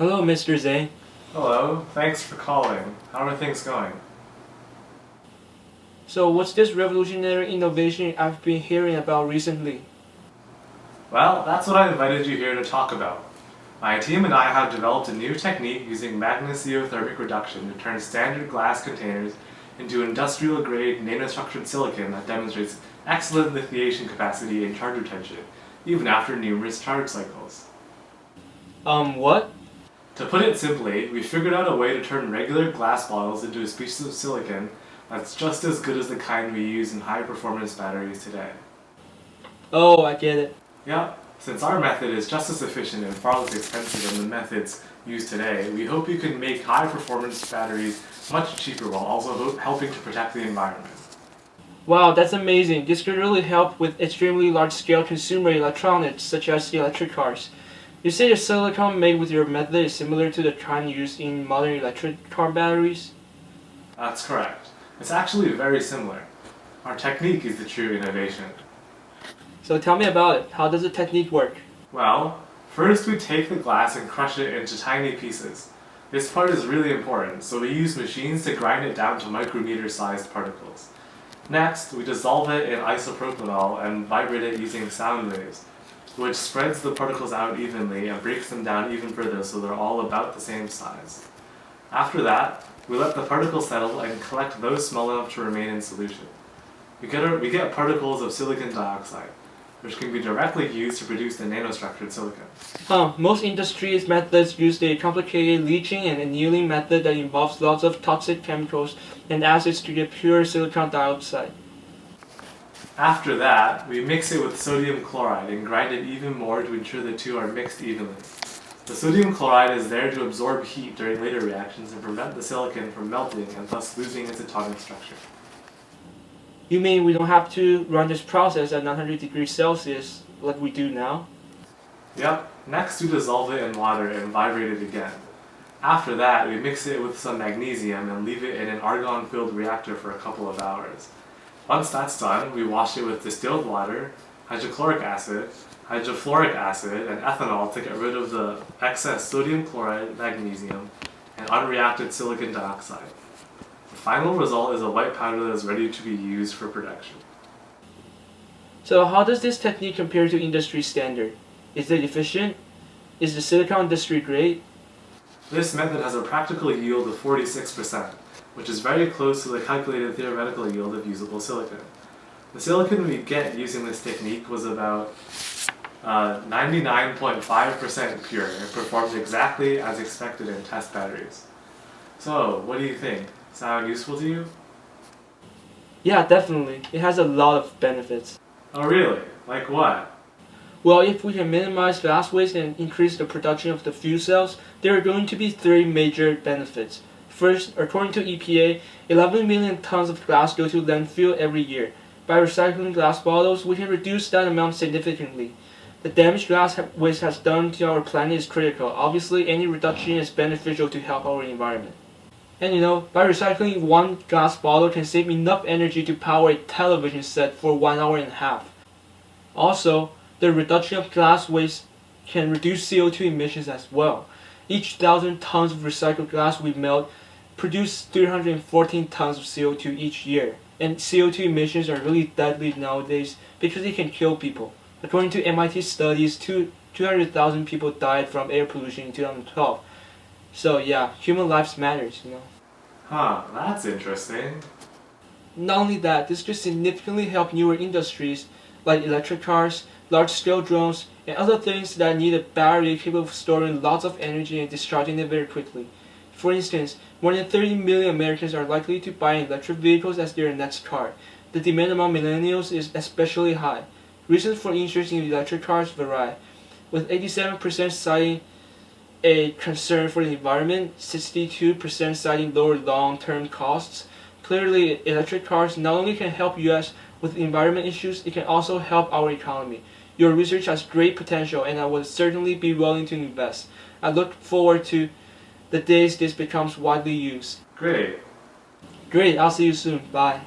Hello, Mr. Zhang. Hello, thanks for calling. How are things going? So, what's this revolutionary innovation I've been hearing about recently? Well, that's what I invited you here to talk about. My team and I have developed a new technique using magnesiothermic reduction to turn standard glass containers into industrial-grade nanostructured silicon that demonstrates excellent lithiation capacity and charge retention, even after numerous charge cycles. What? To put it simply, we figured out a way to turn regular glass bottles into a species of silicon that's just as good as the kind we use in high-performance batteries today. Oh, I get it. Yeah, since our method is just as efficient and far less expensive than the methods used today, we hope you can make high-performance batteries much cheaper while also helping to protect the environment. Wow, that's amazing. This could really help with extremely large-scale consumer electronics, such as electric cars. You say the silicon made with your method is similar to the kind used in modern electric car batteries? That's correct. It's actually very similar. Our technique is the true innovation. So tell me about it. How does the technique work? Well, first we take the glass and crush it into tiny pieces. This part is really important, so we use machines to grind it down to micrometer-sized particles. Next, we dissolve it in isopropanol and vibrate it using sound waves, which spreads the particles out evenly and breaks them down even further so they're all about the same size. After that, we let the particles settle and collect those small enough to remain in solution. We get particles of silicon dioxide, which can be directly used to produce the nanostructured silicon. Most industries methods use a complicated leaching and annealing method that involves lots of toxic chemicals and acids to get pure silicon dioxide. After that, we mix it with sodium chloride and grind it even more to ensure the two are mixed evenly. The sodium chloride is there to absorb heat during later reactions and prevent the silicon from melting and thus losing its atomic structure. You mean we don't have to run this process at 900 degrees Celsius like we do now? Yep, next we dissolve it in water and vibrate it again. After that, we mix it with some magnesium and leave it in an argon-filled reactor for a couple of hours. Once that's done, we wash it with distilled water, hydrochloric acid, hydrofluoric acid, and ethanol to get rid of the excess sodium chloride, magnesium, and unreacted silicon dioxide. The final result is a white powder that is ready to be used for production. So how does this technique compare to industry standard? Is it efficient? Is the silicon industry great? This method has a practical yield of 46%, which is very close to the calculated theoretical yield of usable silicon. The silicon we get using this technique was about 99.5% pure and performs exactly as expected in test batteries. So, what do you think? Sound useful to you? Yeah, definitely. It has a lot of benefits. Oh really? Like what? Well, if we can minimize glass waste and increase the production of the fuel cells, there are going to be three major benefits. First, according to EPA, 11 million tons of glass go to landfill every year. By recycling glass bottles, we can reduce that amount significantly. The damage glass waste has done to our planet is critical. Obviously, any reduction is beneficial to help our environment. And by recycling one glass bottle can save enough energy to power a television set for 1 hour and a half. Also, the reduction of glass waste can reduce CO2 emissions as well. Each 1,000 tons of recycled glass we melt produce 314 tons of CO2 each year. And CO2 emissions are really deadly nowadays because they can kill people. According to MIT studies, 200,000 people died from air pollution in 2012. So yeah, human lives matters. Huh, that's interesting. Not only that, this could significantly help newer industries like electric cars, large-scale drones, and other things that need a battery capable of storing lots of energy and discharging it very quickly. For instance, more than 30 million Americans are likely to buy electric vehicles as their next car. The demand among millennials is especially high. Reasons for interest in electric cars vary, with 87% citing a concern for the environment, 62% citing lower long-term costs. Clearly, electric cars not only can help US with environment issues, it can also help our economy. Your research has great potential and I would certainly be willing to invest. I look forward to the days this becomes widely used. Great. Great, I'll see you soon. Bye.